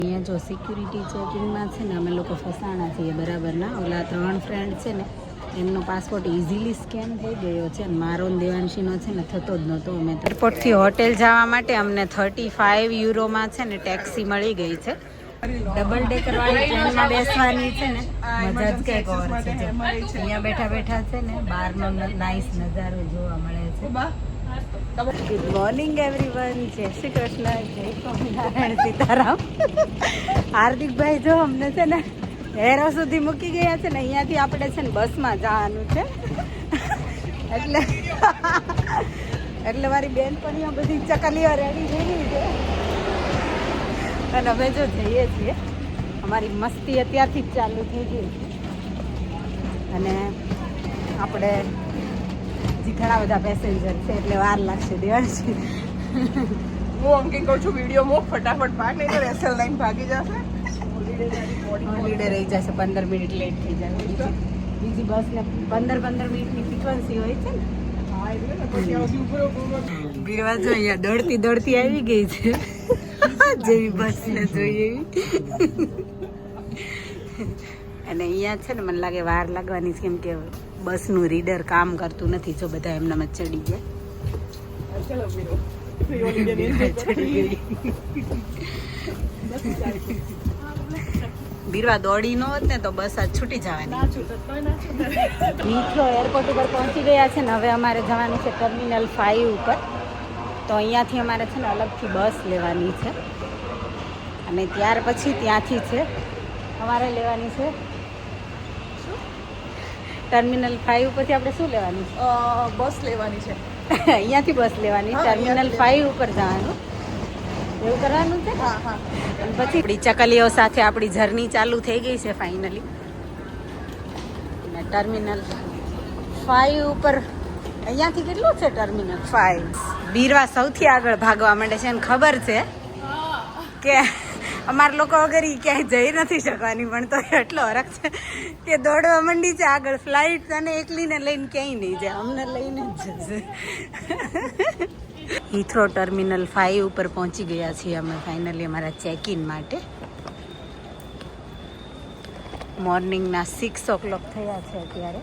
અહીંયા જો સિક્યુરિટી ચેકિંગમાં છે ને અમે લોકો ફસાણા છીએ બરાબર ના. ઓલા 3 ફ્રેન્ડ છે ને એમનો પાસપોર્ટ ઇઝીલી સ્કેન થઈ ગયો છે અને મારો દેવાંશીનો છે ને થતો જ નહોતો. અમે એરપોર્ટથી હોટેલ જવા માટે અમને 35 યુરોમાં છે ને ટેક્સી મળી ગઈ છે. ડબલ ડેકર વાળી ટ્રેનમાં બેસવાની છે ને મજા જ કંઈક ઓર છે. અહીંયા બેઠા બેઠા છે ને બહારનો નાઇસ નજારો જોવા મળે છે. Good morning everyone. જય શ્રી કૃષ્ણ, જય સ્વામિનારાયણ, સીતારામ. હાર્દિકભાઈ જો અમને છે ને હેરો સુધી મૂકી ગયા છે ને અહીંયાથી આપણે છે ને બસમાં જવાનું છે. એટલે મારી બેનપણીઓ બધી ચકલીઓ રેડી થઈ ગઈ છે અને અમે જો જઈએ છીએ. અમારી મસ્તી અત્યારથી જ ચાલુ થઈ ગઈ છે અને આપણે હજી ઘણા બધા પેસેન્જર છે એટલે વાર લાગશે દેવાંશી. હું અંકિત કહું છું વિડીયો મૂક ફટાફટ પાક નહીં તો રેસલ લાઈન ભાગી જશે. હોલિડે રહી જશે, 15 મિનિટ લેટ થઈ જાય. બીજી બસને 15 મિનિટની ફ્રીક્વન્સી હોય છે ને. બીડવા જો અહીંયા દોડતી આવી ગઈ છે જેવી બસને જોઈએ એવી. અને અહીંયા છે ને મને લાગે વાર લાગવાની છે કેમ કે બસનું રીડર કામ કરતું નથી. જો બધા એમનામાં ચડી ગયા. બીરવા દોડી ન હોત ને તો બસ આજ છૂટી જવાની. મીઠો એરપોર્ટ ઉપર પહોંચી ગયા છે ને હવે અમારે જવાનું છે ટર્મિનલ 5 ઉપર. તો અહીંયાથી અમારે છે ને અલગથી બસ લેવાની છે અને ત્યાર પછી ત્યાંથી છે અમારે લેવાની છે ટર્મિનલ 5 ઉપરથી આપણે શું લેવાનું છે? બસ લેવાની છે. અહીંયાથી બસ લેવાની, ટર્મિનલ 5 ઉપર જવાનું. એવું કરવાનું છે. હા હા. અને પછી આપણી ચકલીઓ સાથે આપણી જર્ની ચાલુ થઈ ગઈ છે ફાઇનલી. અને ટર્મિનલ 5 ઉપર અહીંયાથી કેટલું છે ટર્મિનલ 5? બીરવા સૌથી આગળ ભાગવા માંડે છે અને ખબર છે કે અમારા લોકો વગર ક્યાંય જઈ નથી શકવાની પણ તો એટલો હરખ છે કે દોડવા માંડી છે આગળ. ફ્લાઇટ અને એકલીને લઈને ક્યાંય નહીં જાય, અમને લઈને જ જશે. હીથ્રો ટર્મિનલ 5 ઉપર પહોંચી ગયા છીએ અમે ફાઇનલી અમારા ચેક ઇન માટે. મોર્નિંગના 6 o'clock થયા છે અત્યારે.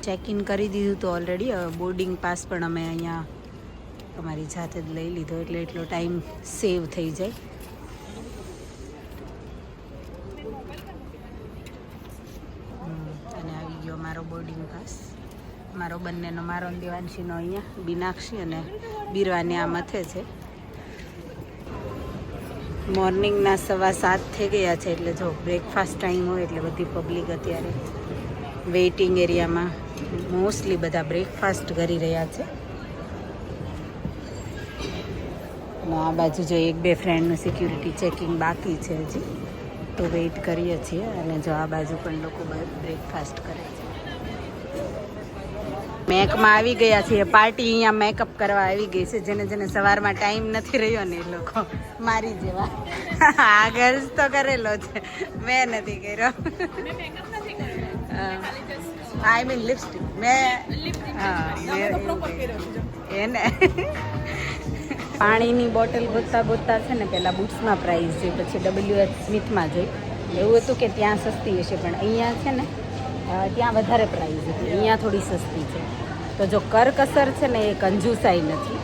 ચેક ઇન કરી દીધું તો ઓલરેડી. બોર્ડિંગ પાસ પણ અમે અહીંયા અમારી જાતે જ લઈ લીધો એટલે એટલો ટાઈમ સેવ થઈ જાય. અને આવી ગયો મારો બોર્ડિંગ પાસ. મારો બંનેનો, મારો દેવાંશીનો અહીંયા, બીનાક્ષી અને બીરવાને આ મથે છે. મોર્નિંગના 7:15 થઈ ગયા છે એટલે જો બ્રેકફાસ્ટ ટાઈમ હોય એટલે બધી પબ્લિક અત્યારે વેઇટિંગ એરિયામાં મોસ્ટલી બધા બ્રેકફાસ્ટ કરી રહ્યા છે. અને આ બાજુ જો 1-2 ફ્રેન્ડનું સિક્યુરિટી ચેકિંગ બાકી છે હજી તો વેઇટ કરીએ છીએ. અને જો આ બાજુ પણ લોકો બ્રેકફાસ્ટ કરે છે. મેકમાં આવી ગયા છીએ. પાર્ટી અહીંયા મેકઅપ કરવા આવી ગઈ છે. જેને સવારમાં ટાઈમ નથી રહ્યો ને એ લોકો મારી જેવા. આ ગર્લ્સ તો કરેલો છે, મેં નથી કર્યો. આઈ મીન લિપસ્ટિક એને પાણીની બોટલ ગોતતા છે ને પહેલાં બુટ્સમાં પ્રાઇસ જોઈ, પછી WH સ્મિથમાં જોઈ. એવું હતું કે ત્યાં સસ્તી હશે પણ અહીંયા છે ને ત્યાં વધારે પ્રાઇસ હતી, અહીંયા થોડી સસ્તી છે. તો જો કરકસર છે ને એ કંજુસાઈ નથી.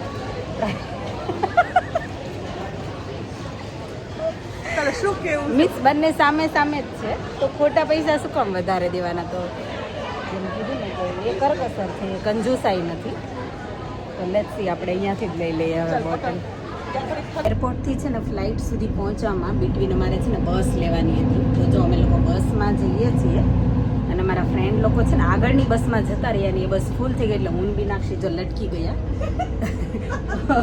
શું કેવું મીન્સ બંને સામે સામે જ છે તો ખોટા પૈસા શું કામ વધારે દેવાના? તો જેમ કીધું ને તો એ કરકસર છે, એ કંજુસાઈ નથી. તો લેટ્સ સી, આપણે અહીંયાથી જ લઈ લઈએ હવે બોટલ. એરપોર્ટથી છે ને ફ્લાઇટ સુધી પહોંચવામાં બિટવીન અમારે છે ને બસ લેવાની હતી. તો જો અમે લોકો બસમાં જઈએ છીએ અને મારા ફ્રેન્ડ લોકો છે ને આગળની બસમાં જતા રહ્યા ને એ બસ ફૂલ થઈ ગઈ એટલે હું બીનાક્ષી જો લટકી ગયા.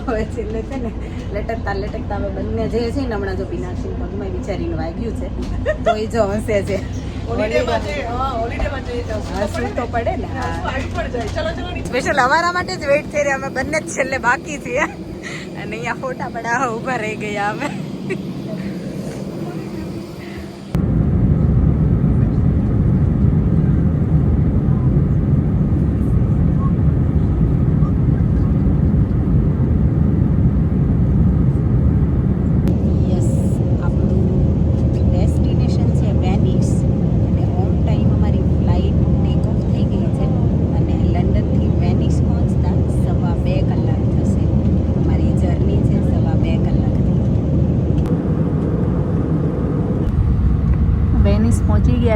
હવે છેલ્લે છે ને લટકતા હવે બંને જઈએ છીએ ને હમણાં જો બીનાક્ષી પગમાં બિચારીને વાગ્યું છે તો એ જો હસે છે. હસવું તો પડે ને. સ્પેશિયલ અમારા માટે જ વેઇટ થઈ રહ્યા. અમે બંને જ છેલ્લે બાકી છીએ અને અહીંયા ફોટા પડાવવા ઊભા રહી ગયા અમે.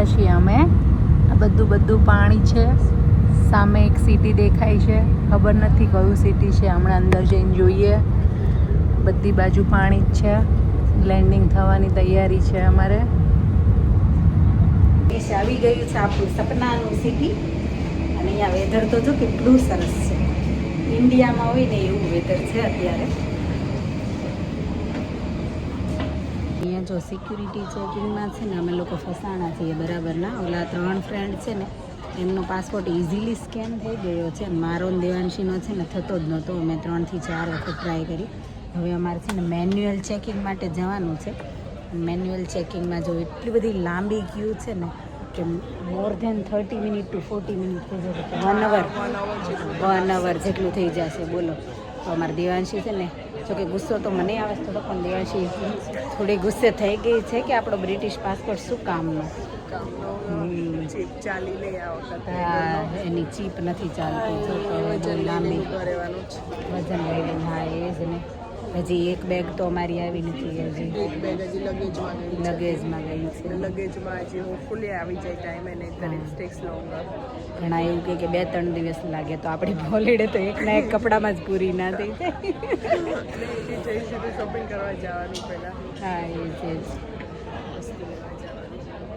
ગયા છીએ અમે. આ બધું પાણી છે. સામે એક સિટી દેખાય છે, ખબર નથી કયું સિટી છે, હમણાં અંદર જઈને જોઈએ. બધી બાજુ પાણી જ છે. લેન્ડિંગ થવાની તૈયારી છે અમારે. આવી ગયું છે આપણું સપનાનું સિટી. અને અહીંયા વેધર તો જો કેટલું સરસ છે. ઇન્ડિયામાં હોય ને એવું વેધર છે અત્યારે. અહીંયા જો સિક્યુરિટી ચેકિંગમાં છે ને અમે લોકો ફસાણા છીએ બરાબર ના. ઓલા 3 ફ્રેન્ડ છે ને એમનો પાસપોર્ટ ઇઝીલી સ્કેન થઈ ગયો છે. મારો ને દેવાંશીનો છે ને થતો જ નહોતો. અમે 3 થી 4 વખત ટ્રાય કરી. હવે અમારે છે ને મેન્યુઅલ ચેકિંગ માટે જવાનું છે. મેન્યુઅલ ચેકિંગમાં જો એટલી બધી લાંબી ક્યુ છે ને કે more than 30 minute to 40 minute થઈ જશે. 1 અવર જેટલું થઈ જશે બોલો. તો અમારે દેવાંશી છે ને જોકે ગુસ્સો તો મને આવે થોડો, પણ દેવાંશી થોડી ગુસ્સે થઈ ગઈ છે કે આપણો બ્રિટિશ પાસપોર્ટ શું કામનો. એની ચીપ નથી ચાલતી. લાંબી વજન લઈને હા એ જ ને. હજી એક બેગ તો અમારી આવી નથી. હજી લગેજમાં ગઈ છે. ઘણા એવું કહે કે 2-3 દિવસ લાગે. તો આપણી હોલિડે તો એકના એક કપડામાં જ પૂરી ના થઈ જાય. હા એ જ.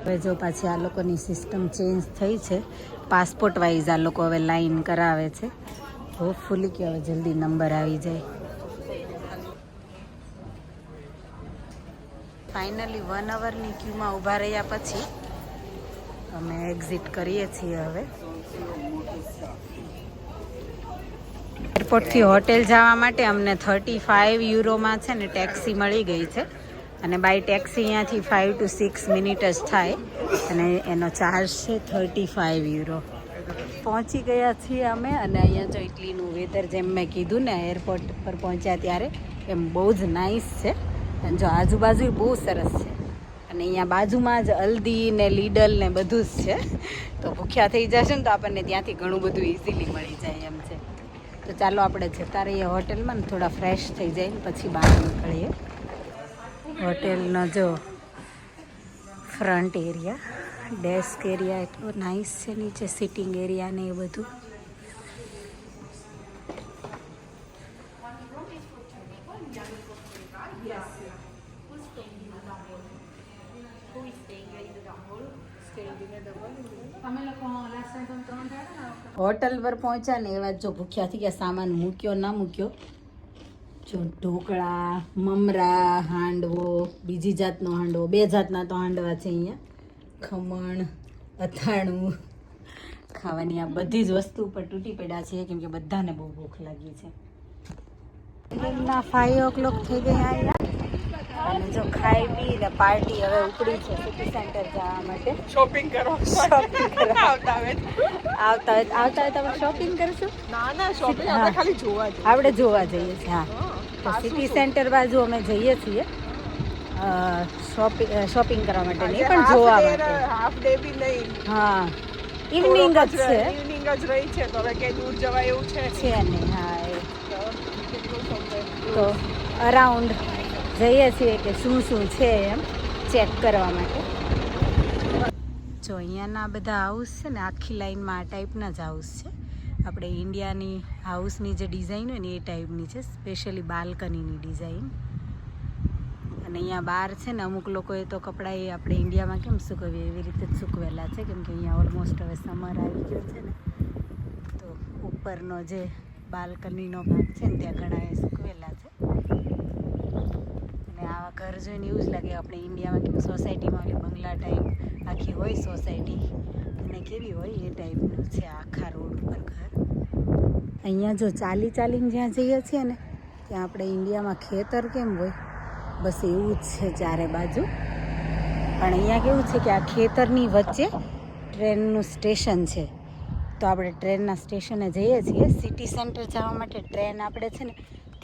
હવે જો પાછી આ લોકોની સિસ્ટમ ચેન્જ થઈ છે. પાસપોર્ટ વાઇઝ આ લોકો હવે લાઈન કરાવે છે. હોપફુલી કે હવે જલ્દી નંબર આવી જાય. ફાઇનલી 1 અવરની ક્યુમાં ઊભા રહ્યા પછી અમે એક્ઝિટ કરીએ છીએ. હવે એરપોર્ટથી હોટેલ જવા માટે અમને 35 યુરોમાં છે ને ટેક્સી મળી ગઈ છે. અને બાય ટેક્સી અહીંયાથી 5 to 6 મિનિટ જ થાય. અને એનો ચાર્જ છે 35 યુરો. પહોંચી ગયા છીએ અમે. અને અહીંયા જો ઇટલીનું વેધર જેમ મેં કીધું ને એરપોર્ટ પર પહોંચ્યા ત્યારે એમ બહુ જ નાઇસ છે. જો આજુબાજુ બહુ સરસ છે. અને અહીંયા બાજુમાં જ હલ્દી ને લીડલ ને બધું જ છે. તો ભૂખ્યા થઈ જશે ને તો આપણને ત્યાંથી ઘણું બધું ઇઝીલી મળી જાય એમ છે. તો ચાલો આપણે જતા રહીએ હોટેલમાં ને થોડા ફ્રેશ થઈ જાય ને પછી બહાર નીકળીએ. હોટેલનો જો ફ્રન્ટ એરિયા, ડેસ્ક એરિયા એટલો નાઇસ છે. નીચે સિટિંગ એરિયા ને એ બધું. હોટલ પર પહોંચ્યા ને એવા જો ભૂખ્યા થઈ ગયા. સામાન મૂક્યો ના મૂક્યો. જો ઢોકળા, મમરા, હાંડવો, બીજી જાતનો હાંડવો, 2 જાતના તો હાંડવા છે અહીંયા. ખમણ, અથાણું ખાવાની આ બધી જ વસ્તુ ઉપર તૂટી પડ્યા છે કેમ કે બધાને બહુ ભૂખ લાગી છે. 5 o'clock થઈ ગયા અહીંયા. અને જો ખાઈ પી ને પાર્ટી હવે ઉપડી છે સિટી સેન્ટર જવા માટે. શોપિંગ કરવા આવતા તમે શોપિંગ કરશો? ના શોપિંગ આપણે ખાલી જોવા જ. આપણે જોવા જઈએ છીએ. હા તો સિટી સેન્ટર બાજુ અમે જઈએ છીએ શોપિંગ કરવા માટે નહીં પણ જોવા માટે. હાફ ડે બી નહીં. હા ઇવનિંગ જ છે. ઇવનિંગ જ રહી છે તો હવે ક્યાંય દૂર જવાય એવું છે નહીં. હા એ તો અરાઉન્ડ જઈએ છીએ કે શું છે એમ ચેક કરવા માટે. જો અહીંયાના બધા હાઉસ છે ને આખી લાઈનમાં આ ટાઈપના જ હાઉસ છે. આપણે ઇન્ડિયાની હાઉસની જે ડિઝાઇન હોય ને એ ટાઈપની છે. સ્પેશિયલી બાલ્કનીની ડિઝાઇન. અને અહીંયા બહાર છે ને અમુક લોકોએ તો કપડાં એ આપણે ઇન્ડિયામાં કેમ સૂકવીએ એવી રીતે જ સૂકવેલા છે. કેમ કે અહીંયા ઓલમોસ્ટ હવે સમર આવી ગયો છે ને તો ઉપરનો જે બાલ્કનીનો ભાગ છે ને ત્યાં ઘણા એ સૂકવેલા છે. અને આવા ઘર જોઈને એવું જ લાગે આપણે ઇન્ડિયામાં કેમ સોસાયટીમાં ઓલી બંગલા ટાઈપ આખી હોય સોસાયટી અને કેવી હોય એ ટાઈપનું છે આખા રોડ ઉપર ઘર. અહીંયા જો ચાલીને જ્યાં જઈએ છીએ ને ત્યાં આપણે ઇન્ડિયામાં ખેતર કેમ હોય બસ એવું જ છે ચારે બાજુ. પણ અહીંયા કેવું છે કે આ ખેતરની વચ્ચે ટ્રેનનું સ્ટેશન છે. તો આપણે ટ્રેનના સ્ટેશને જઈએ છીએ. સિટી સેન્ટર જવા માટે ટ્રેન આપણે છે ને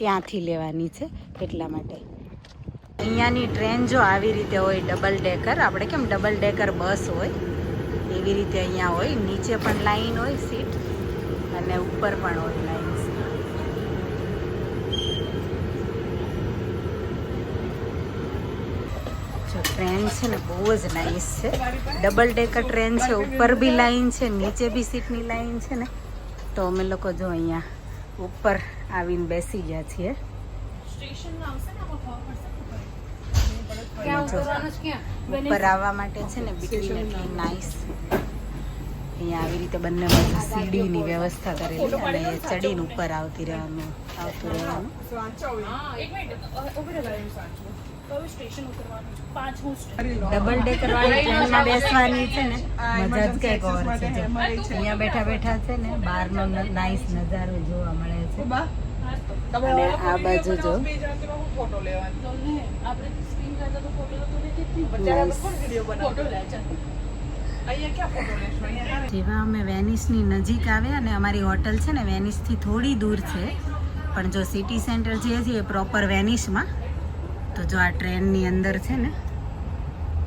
ત્યાંથી લેવાની છે એટલા માટે. અહીંયાની ટ્રેન જો આવી રીતે હોય ડબલ ડેકર. આપણે કેમ ડબલ ડેકર બસ હોય એવી રીતે અહીંયા હોય. નીચે પણ લાઈન હોય સીટ અને ઉપર પણ હોય લાઈન. ટ્રેન છે ને બહુ જ નાઇસ છે. ડબલ ડેકર ટ્રેન છે, ઉપર બી લાઈન છે, નીચે બી સીટની લાઈન છે ને. તો અમે લોકો જો અહીંયા ઉપર આવીને બેસી ગયા છીએ. ઉપર આવવા માટે છે ને બિટવીન એટલી નાઇસ. અહીંયા આવી રીતે બંને બાજુ સીડીની વ્યવસ્થા કરેલી અને ચડીને ઉપર આવતું રહેવાનું. ડબલ ડેકર વાળી ટ્રેનમાં બેસવાની છે ને મજા જ કંઈક ઓર છે. અહીંયા બેઠા બેઠા છે ને બહારનો નાઇસ નજારો જોવા મળે છે. અને આ બાજુ જો જેવા અમે વેનિસની નજીક આવ્યા અને અમારી હોટલ છે ને વેનિસથી થોડી દૂર છે, પણ જો સિટી સેન્ટર જે છે એ પ્રોપર વેનિસમાં. તો જો આ ટ્રેનની અંદર છે ને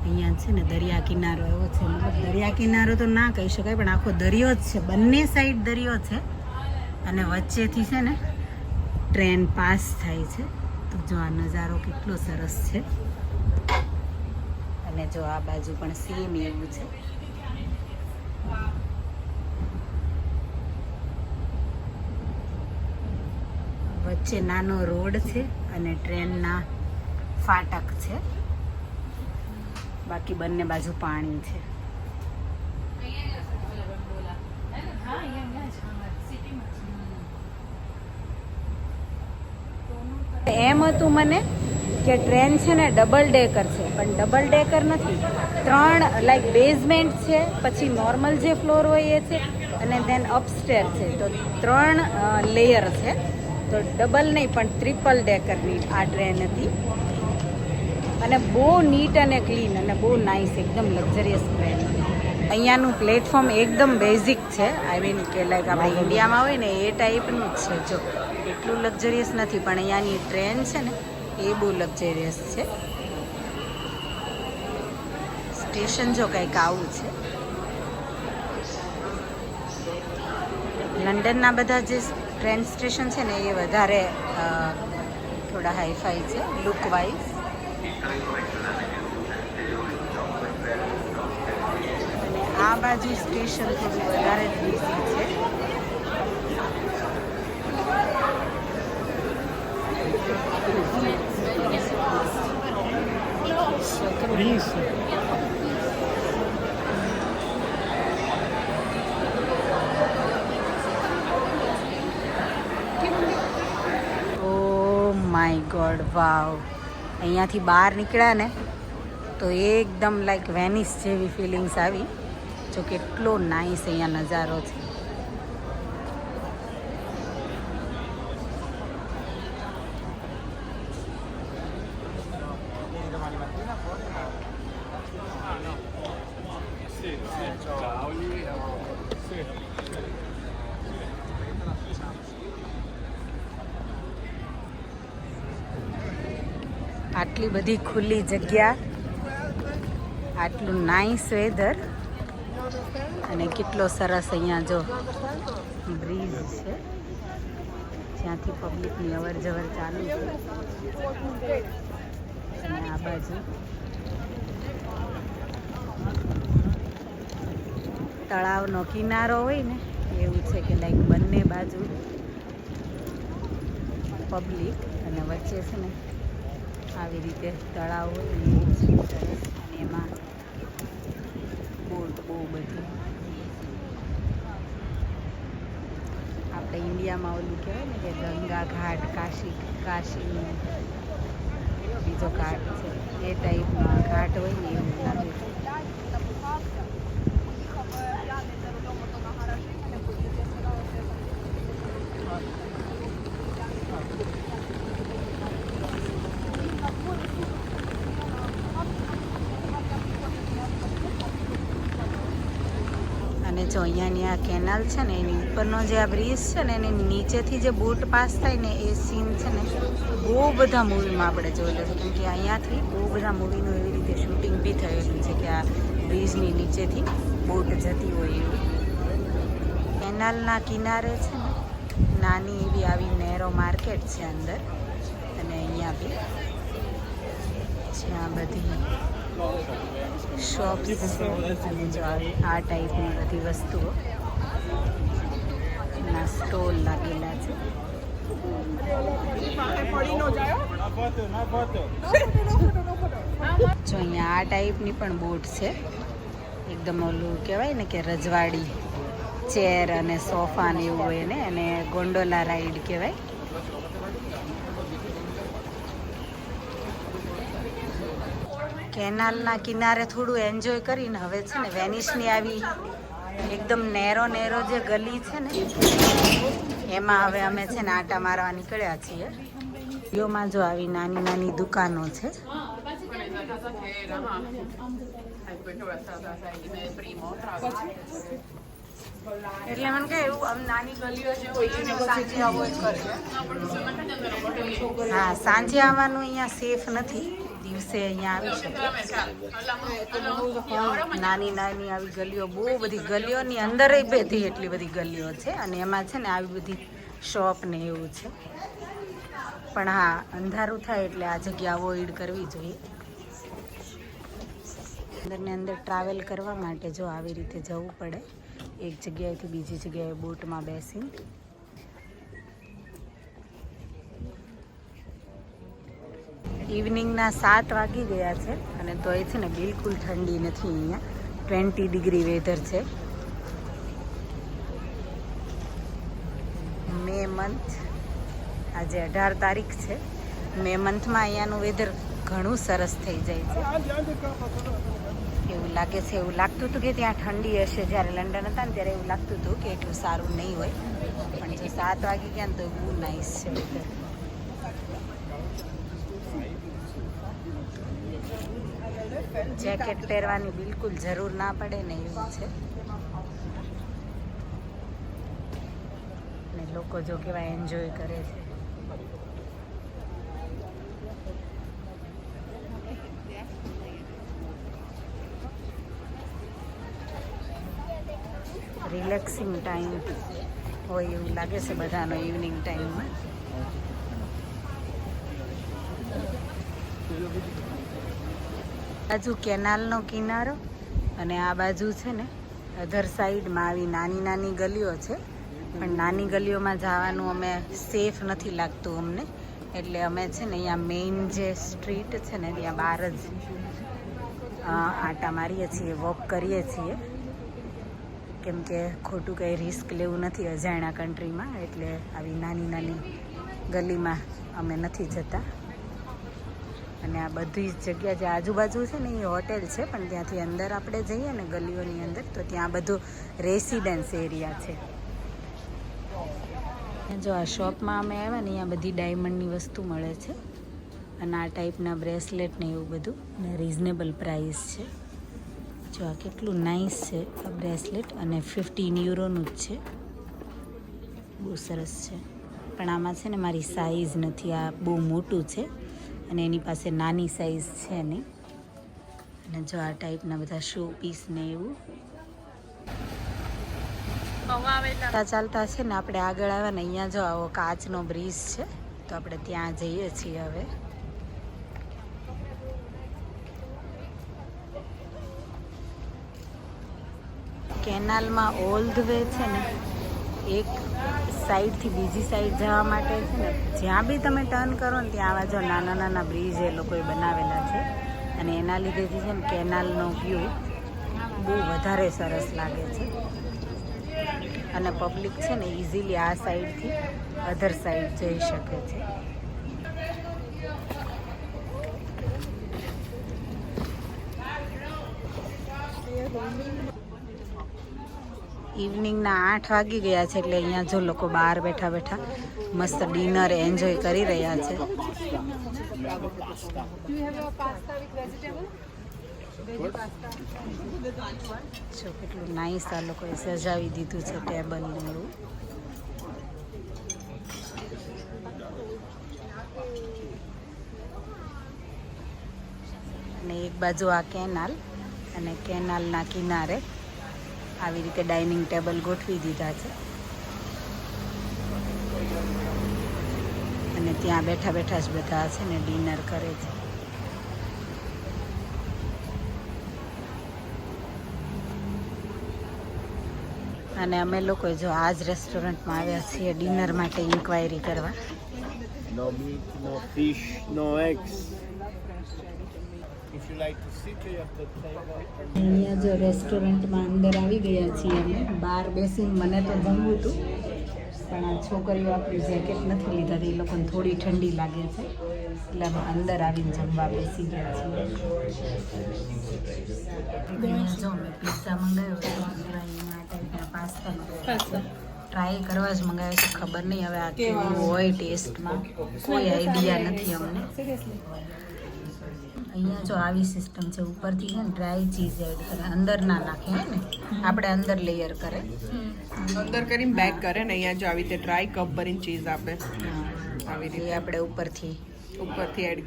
અહીંયા છે ને દરિયા કિનારો એવો છે. મતલબ દરિયા કિનારો તો ના કહી શકાય, પણ આખો દરિયો જ છે. બંને સાઈડ દરિયો છે અને વચ્ચેથી છે ને ટ્રેન પાસ થાય છે. તો જો આ નજારો કેટલો સરસ છે. અને જો આ બાજુ પણ સેમ એવું છે. વચ્ચે નાનો રોડ છે અને ટ્રેનના ફાટક છે. બાકી બંને બાજુ પાણી છે. એમ હતું મને કે ટ્રેન છે ને ડબલ ડેકર છે, પણ ડબલ ડેકર નથી. 3 લાઈક બેઝમેન્ટ છે, પછી નોર્મલ જે ફ્લોર હોય એ છે, અને દેન અપસ્ટેર છે. તો 3 લેયર છે. તો ડબલ નહીં પણ ટ્રિપલ ડેકરની આ ટ્રેન હતી. અને બહુ નીટ અને ક્લીન અને બહુ નાઇસ, એકદમ લક્ઝરિયસ ટ્રેન. અહીંયાનું પ્લેટફોર્મ એકદમ બેઝિક છે. આઈ મીન કે લાઈક આપણે ઇન્ડિયામાં હોય ને એ ટાઈપનું જ છે. જો એટલું લક્ઝરિયસ નથી, પણ અહીંયાની ટ્રેન છે ને એ બહુ લક્ઝરિયસ છે. સ્ટેશન જો કંઈક આવું છે. લંડનના બધા જે ટ્રેન સ્ટેશન છે ને એ વધારે થોડા હાઈફાઈ છે લુક વાઇઝ. અને આ બાજુ સ્ટેશન થોડું વધારે જ બીઝી છે. માય ગોડ, વાવ. અહીંયાથી બહાર નીકળ્યા ને તો એકદમ લાઈક વેનિસ જેવી ફિલિંગ્સ આવી. જો કેટલો નાઇસ અહીંયા નજારો છે. આટલી બધી ખુલ્લી જગ્યા, આટલું નાઇસ વેધર, અને કેટલો સરસ અહીંયા જો બ્રિજ છે જ્યાંથી પબ્લિકની અવર જવર ચાલુ છે. અને આ બાજુ તળાવનો કિનારો હોય ને એવું છે કે લાઈક બંને બાજુ પબ્લિક અને વચ્ચે છે ને આવી રીતે તળાવ હોય ને એવું છે સરસ. અને એમાં બોટ બહુ બધી. આપણે ઇન્ડિયામાં ઓલું કહેવાય ને કે ગંગા ઘાટ, કાશીનો બીજો ઘાટ છે એ ટાઈપનો ઘાટ હોય ને એવું લાગે છે. અને જો અહીંયાની આ કેનાલ છે ને એની ઉપરનો જે આ બ્રિજ છે ને એની નીચેથી જે બોટ પાસ થાય ને એ સીન છે ને બહુ બધા મૂવીમાં આપણે જોયેલો છે. કેમ કે અહીંયાથી બહુ બધા મૂવીનું એવી રીતે શૂટિંગ બી થયેલું છે કે આ બ્રિજની નીચેથી બોટ જતી હોય એવું. કેનાલના કિનારે છે ને નાની એવી આવી નેરો માર્કેટ છે અંદર, અને અહીંયા બી જ્યાં બધી શોપ છે અને જો આ ટાઈપની બધી વસ્તુઓ ના સ્ટોલ લાગેલા છે. પડી ન જાય. જો અહીંયા આ ટાઈપની પણ બોટ છે, એકદમ ઓલું કહેવાય ને કે રજવાડી ચેર અને સોફા ને એવું હોય ને, અને ગોંડોલા રાઈડ કહેવાય. કેનાલના કિનારે થોડું એન્જોય કરીને હવે છે ને વેનિસની આવી એકદમ નેરો જે ગલી છે ને એમાં હવે અમે છે ને આટા મારવા નીકળ્યા છીએ. યોમાં જો આવી નાની દુકાનો છે. એટલે મને કે એવું આમ નાની ગલીઓ છે સાંજે અવોઇડ કરજો. હા, સાંજે આવવાનું અહીંયા સેફ નથી, દિવસે અહીંયા આવી શકે. નાની આવી ગલીઓ, બહુ બધી ગલીઓની અંદર બધી એટલી બધી ગલીઓ છે, અને એમાં છે ને આવી બધી શોપ ને એવું છે. પણ હા, અંધારું થાય એટલે આ જગ્યા અવોઇડ કરવી જોઈએ. અંદર ટ્રાવેલ કરવા માટે જો આવી રીતે જવું પડે, એક જગ્યાએથી બીજી જગ્યાએ બોટમાં બેસી. ઇવનિંગના 7 વાગી ગયા છે અને તો એ છે ને બિલકુલ ઠંડી નથી. અહીંયા 20 ડિગ્રી વેધર છે. મે મંથ, આજે 18 તારીખ છે. મે મંથમાં અહીંયાનું વેધર ઘણું સરસ થઈ જાય છે એવું લાગે છે. એવું લાગતું હતું કે ત્યાં ઠંડી હશે. જ્યારે લંડન હતા ને ત્યારે એવું લાગતું હતું કે એટલું સારું નહીં હોય, પણ જો 7 વાગી ગયા ને તો બહુ નાઇસ છે વેધર. જેકેટ પહેરવાની બિલકુલ જરૂર ના પડે ને એવું છે. અને લોકો જો કેવા એન્જોય કરે છે. રિલેક્સિંગ ટાઈમ હોય એવું લાગે છે બધાનો ઇવનિંગ ટાઈમમાં. બાજુ કેનાલનો કિનારો અને આ બાજુ છે ને અધર સાઈડમાં આવી નાની ગલીઓ છે, પણ નાની ગલીઓમાં જવાનું અમે સેફ નથી લાગતું અમને, એટલે અમે છે ને અહીંયા મેઇન જે સ્ટ્રીટ છે ને ત્યાં બહાર જ આટા મારીએ છીએ, વોક કરીએ છીએ, કેમ કે ખોટું કંઈ રિસ્ક લેવું નથી અજાણ્યા કન્ટ્રીમાં. એટલે આવી નાની ગલીમાં અમે નથી જતા. અને આ બધી જ જગ્યા જે આજુબાજુ છે ને એ હોટેલ છે, પણ ત્યાંથી અંદર આપણે જઈએ ને ગલીઓની અંદર તો ત્યાં બધું રેસિડેન્સ એરિયા છે. જો આ શોપમાં અમે આવ્યા ને અહીંયા બધી ડાયમંડની વસ્તુ મળે છે, અને આ ટાઈપના બ્રેસલેટ ને એવું બધું, ને રિઝનેબલ પ્રાઇસ છે. જો આ કેટલું નાઇસ છે આ બ્રેસલેટ, અને 15 યુરોનું જ છે. બહુ સરસ છે, પણ આમાં છે ને મારી સાઈઝ નથી. આ બહુ મોટું છે અને એની પાસે નાની સાઈઝ છે નહીં. અને જો આ ટાઈપના બધા શો પીસ ને એવું ચાલતા છે ને આપણે આગળ આવ્યા ને અહીંયા જો આવો કાચનો બ્રિજ છે, તો આપણે ત્યાં જઈએ છીએ હવે. કેનાલમાં ઓલ ધ વે છે ને એક સાઈડથી બીજી સાઈડ જવા માટે છે ને જ્યાં બી તમે ટર્ન કરો ને ત્યાં આવા જો નાના બ્રિજ એ લોકોએ બનાવેલા છે, અને એના લીધેથી છે ને કેનાલનો વ્યૂ બહુ વધારે સરસ લાગે છે. અને પબ્લિક છે ને ઇઝીલી આ સાઈડથી અધર સાઈડ જઈ શકે છે. ઇવનિંગના 8 વાગી ગયા છે, એટલે અહીંયા જો લોકો બહાર બેઠા મસ્ત ડિનર એન્જોય કરી રહ્યા છે. જો કેટલું નાઇસ આ લોકોએ સજાવી દીધું છે ટેબલ ને એવું. અને એક બાજુ આ કેનાલ, અને કેનાલના કિનારે આવી રીતે ડાઇનિંગ ટેબલ ગોઠવી દીધા છે, અને ત્યાં બેઠા જ બધા છે ને ડિનર કરે છે. અને અમે લોકો જો આ જ રેસ્ટોરન્ટમાં આવ્યા છીએ ડિનર માટે ઇન્ક્વાયરી કરવા. No meat, no fish, no eggs. If you like to sit, you have to take out. અહીંયા જો રેસ્ટોરન્ટમાં અંદર આવી ગયા છીએ અમે. બહાર બેસીને મને તો જમવું હતું, પણ આ છોકરીઓ આપણી જેકેટ નથી લીધા, એ લોકોને થોડી ઠંડી લાગે છે, એટલે અમે અંદર આવીને જમવા બેસી ગયા છીએ. અહીંયા જો મેં પિઝા મંગાવ્યો હતો, પાસ્તા મંગાવ્યો, ટ્રાય કરવા જ મંગાવ્યો છે. ખબર નહીં હવે આ કેવું હોય ટેસ્ટમાં, કોઈ આઈડિયા નથી અમને. અહીંયા જો આવી સિસ્ટમ છે, ઉપરથી છે ને ડ્રાય ચીઝ એડ કરે, અંદર ના નાખે હે ને, આપણે અંદર લેયર કરે, અંદર કરીને બેક કરે ને અહીંયા જો આવી રીતે ડ્રાય કપ ભરીને ચીઝ આપે, આવી રીતે આપણે ઉપરથી એડ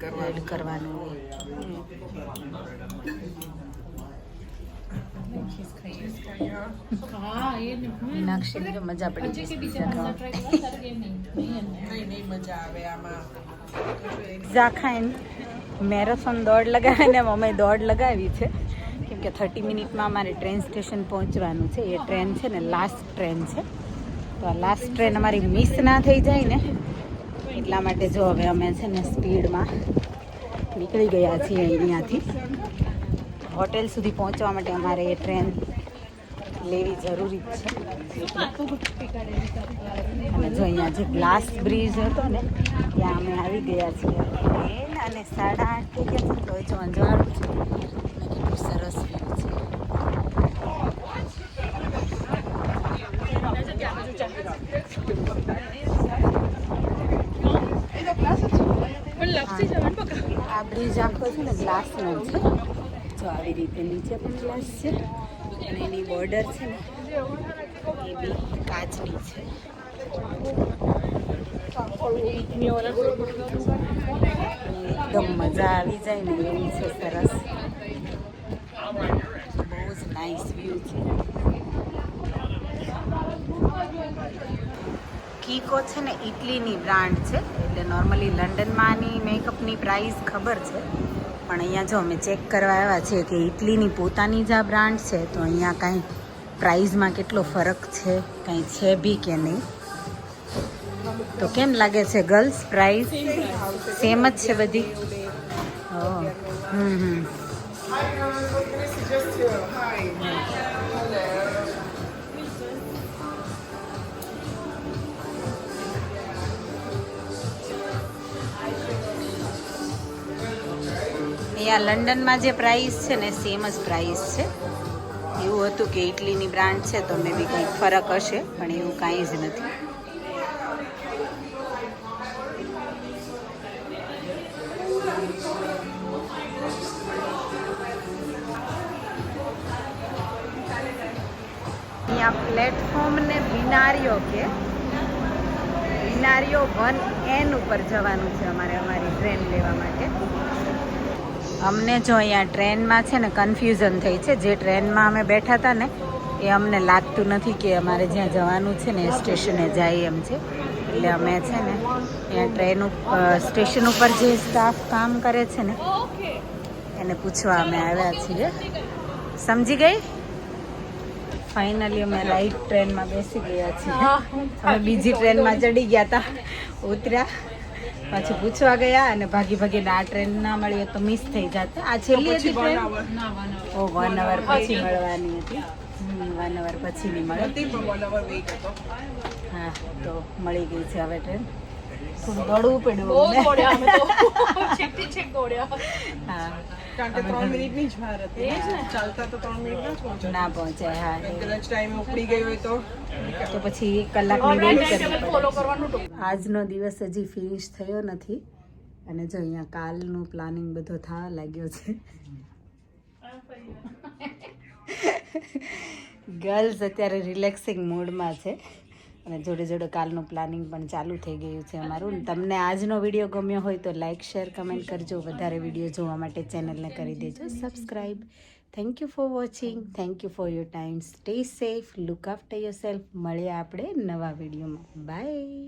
કરવાનું હોય. મીનાક્ષી જો મજા પડી જશે પિઝા નહીં મજા આવે આમાં. પિઝા ખાઈને મેરેથોન દોડ લગાવીને અમે દોડ લગાવી છે, કેમ કે 30 મિનિટમાં અમારે ટ્રેન સ્ટેશન પહોંચવાનું છે. એ ટ્રેન છે ને લાસ્ટ ટ્રેન છે, તો આ લાસ્ટ ટ્રેન અમારી મિસ ના થઈ જાય ને એટલા માટે જો હવે અમે છે ને સ્પીડમાં નીકળી ગયા છીએ અહીંયાથી. હોટેલ સુધી પહોંચવા માટે અમારે એ ટ્રેન લેવી જરૂરી જ છે. અને જો અહીંયા જે ગ્લાસ બ્રિજ હતો ને ત્યાં અમે આવી ગયા છીએ અને 8:30 થઈ ગયા છે, તો જો અંજવાળું છે અને કેટલું સરસ વ્યૂ છે. આ બ્રિજ આખો છે ને ગ્લાસનો છે, જો આવી રીતે નીચે પણ ગ્લાસ છે અને એની બોર્ડર છે ને એ બી કાચની છે. એકદમ મજા આવી જાય ને એવું છે, સરસ, બહુ જ નાઇસ વ્યૂ છે. કીકો છે ને ઇટલીની બ્રાન્ડ છે, એટલે નોર્મલી લંડનમાં આની મેકઅપની પ્રાઇસ ખબર છે, પણ અહીંયા જો અમે ચેક કરવા આવ્યા છીએ કે ઇટલીની પોતાની જ આ બ્રાન્ડ છે, તો અહીંયા કાંઈ પ્રાઇઝમાં કેટલો ફરક છે, કાંઈ છે બી કે નહીં. તો કેમ લાગે છે ગર્લ્સ, પ્રાઇસ સેમ જ છે બધી? અહીંયા લંડનમાં જે પ્રાઇસ છે ને સેમ જ પ્રાઇસ છે. એવું હતું કે ઇટલીની બ્રાન્ડ છે તો મે બી કંઈક ફરક હશે, પણ એવું કાંઈ જ નથી. અહીંયા પ્લેટફોર્મને બિનારીઓ કે બિનારીઓ 1N ઉપર જવાનું છે અમારે અમારી ટ્રેન લેવા માટે. અમને જો અહીંયા ટ્રેનમાં છે ને કન્ફ્યુઝન થઈ છે. જે ટ્રેનમાં અમે બેઠા હતા ને એ અમને લાગતું નથી કે અમારે જ્યાં જવાનું છે ને એ સ્ટેશને જાય એમ છે. એટલે અમે છે ને અહીંયા સ્ટેશન ઉપર જે સ્ટાફ કામ કરે છે ને એને પૂછવા અમે આવ્યા છીએ. સમજી ગઈ? ફાઇનલી અમે રાઈટ ટ્રેનમાં બેસી ગયા છીએ. અમે બીજી ટ્રેનમાં ચડી ગયા હતા, ઉતર્યા, પછી પૂછવા ગયા અને ભાગીને આ ટ્રેન ના મળી તો મિસ થઈ જાત. આ છેલ્લી હતી ટ્રેન? ઓ 1 અવર પછી મળવાની હતી. 1 અવર પછી નહીં મળે. હા, તો મળી ગઈ છે હવે ટ્રેન. થોડું દોડવું પડ્યું. હા, કારણ કે 3 મિનિટની જ વાર હતી. ચાલતા તો 3 મિનિટ ના પહોંચાય. હા, કદાચ ટાઈમ ઉપડી ગયો હોય તો પછી 1 કલાકની વેઇટ કરવી પડે. આજનો દિવસ હજી ફિનિશ થયો નથી અને જો અહીંયા કાલનું પ્લાનિંગ બધો થવા લાગ્યો છે. ગર્લ્સ અત્યારે રિલેક્સિંગ મૂડમાં છે અને જોડે જોડે કાલનું પ્લાનિંગ પણ ચાલુ થઈ ગયું છે અમારું. તમને આજનો વિડીયો ગમ્યો હોય તો લાઇક, શેર, કમેન્ટ કરજો. વધારે વિડીયો જોવા માટે ચેનલને કરી દેજો subscribe. Thank you for watching. Thank you for your time. Stay safe, look after your self. મળીએ આપણે નવા વિડીયોમાં. બાય.